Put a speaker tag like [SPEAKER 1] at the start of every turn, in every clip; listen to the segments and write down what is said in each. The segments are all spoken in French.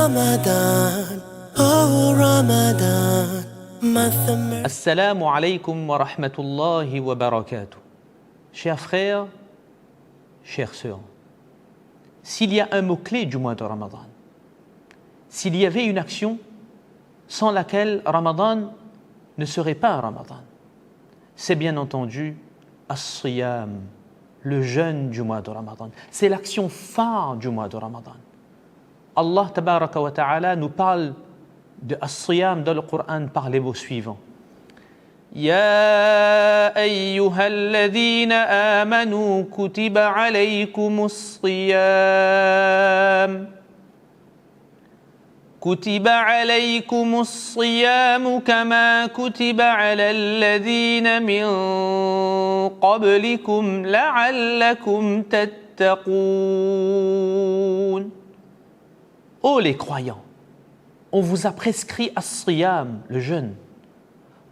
[SPEAKER 1] Ramadan, oh Ramadan, month of mercy.
[SPEAKER 2] Assalamu alaikum wa rahmatullahi wa barakatuh. Chers frères, chères sœurs, s'il y a un mot-clé du mois de Ramadan, s'il y avait une action sans laquelle Ramadan ne serait pas un Ramadan, c'est bien entendu As-Siyam, le jeûne du mois de Ramadan. C'est l'action phare du mois de Ramadan. Allah tabaraka wa ta'ala nous parle de As-Siyam dans le Coran par les mots suivants. Ya ayyuhalladhina amanu kutiba alaykumus siyam. كتب عليكم الصيام كما كتب على الذين من قبلكم لعلكم تتقون. Ô les croyants, on vous a prescrit as-siyam, le jeûne,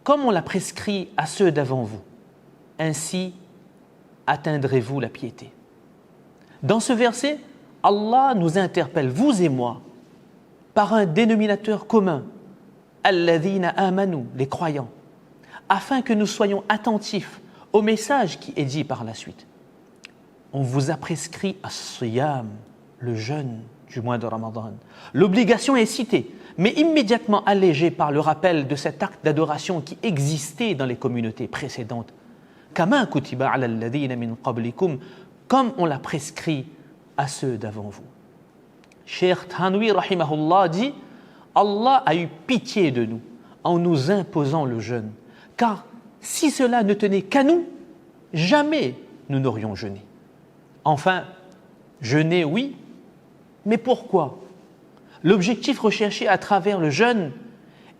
[SPEAKER 2] comme on l'a prescrit à ceux d'avant vous. Ainsi atteindrez-vous la piété. Dans ce verset, Allah nous interpelle, vous et moi, par un dénominateur commun, alladhina amanu, les croyants, afin que nous soyons attentifs au message qui est dit par la suite. On vous a prescrit as-siyam, le jeûne du mois de Ramadan. L'obligation est citée, mais immédiatement allégée par le rappel de cet acte d'adoration qui existait dans les communautés précédentes. Kama kutiba ala alladhina min qablikum, comme on l'a prescrit à ceux d'avant vous. Cheikh Thanwi rahimahullah dit « Allah a eu pitié de nous en nous imposant le jeûne, car si cela ne tenait qu'à nous, jamais nous n'aurions jeûné. » Enfin, jeûner, oui, mais pourquoi? L'objectif recherché à travers le jeûne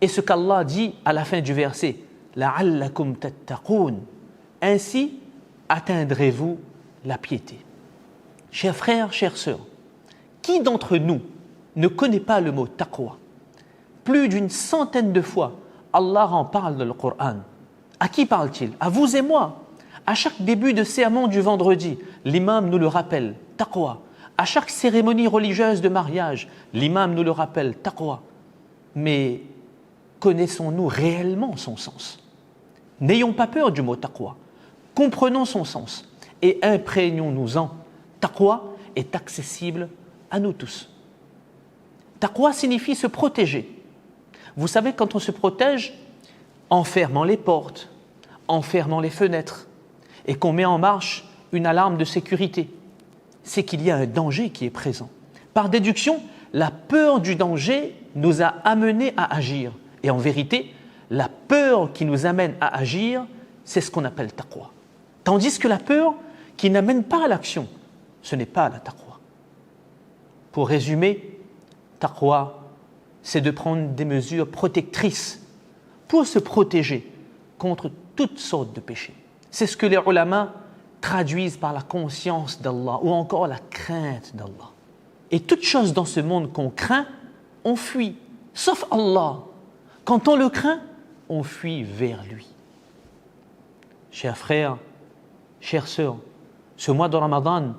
[SPEAKER 2] est ce qu'Allah dit à la fin du verset « La'allakum tattaqoun » ainsi atteindrez-vous la piété. Chers frères, chères sœurs, qui d'entre nous ne connaît pas le mot taqwa? Plus d'une centaine de fois, Allah en parle dans le Coran. À qui parle-t-il? À vous et moi. À chaque début de sermon du vendredi, l'imam nous le rappelle, taqwa. À chaque cérémonie religieuse de mariage, l'imam nous le rappelle, taqwa. Mais connaissons-nous réellement son sens? N'ayons pas peur du mot taqwa. Comprenons son sens et imprégnons-nous-en. Taqwa est accessible à nous tous. Taqwa signifie se protéger. Vous savez, quand on se protège, en fermant les portes, en fermant les fenêtres, et qu'on met en marche une alarme de sécurité, c'est qu'il y a un danger qui est présent. Par déduction, la peur du danger nous a amenés à agir. Et en vérité, la peur qui nous amène à agir, c'est ce qu'on appelle taqwa. Tandis que la peur qui n'amène pas à l'action, ce n'est pas la taqwa. Pour résumer, taqwa, c'est de prendre des mesures protectrices pour se protéger contre toutes sortes de péchés. C'est ce que les ulama traduisent par la conscience d'Allah ou encore la crainte d'Allah. Et toute chose dans ce monde qu'on craint, on fuit, sauf Allah. Quand on le craint, on fuit vers lui. Chers frères, chères sœurs, ce mois de Ramadan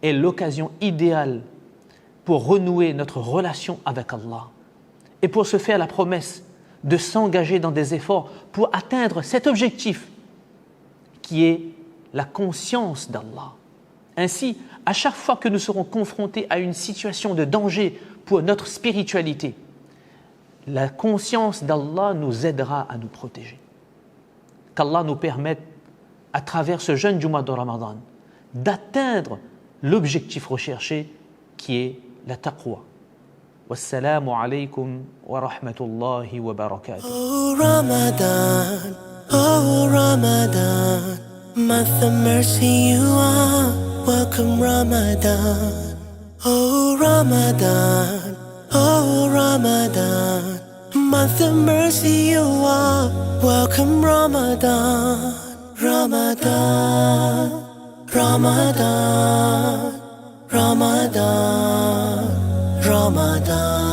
[SPEAKER 2] est l'occasion idéale pour renouer notre relation avec Allah et pour se faire la promesse de s'engager dans des efforts pour atteindre cet objectif qui est la conscience d'Allah. Ainsi, à chaque fois que nous serons confrontés à une situation de danger pour notre spiritualité, la conscience d'Allah nous aidera à nous protéger. Qu'Allah nous permette, à travers ce jeûne du mois de Ramadan, d'atteindre l'objectif recherché qui est la taqwa. Wassalamu alaykum wa rahmatullahi wa barakatuh.
[SPEAKER 1] Oh Ramadan, oh Ramadan, month of mercy you are. Welcome Ramadan. Oh Ramadan, oh Ramadan, month of mercy you are. Welcome Ramadan, Ramadan, Ramadan, Ramadan, Ramadan.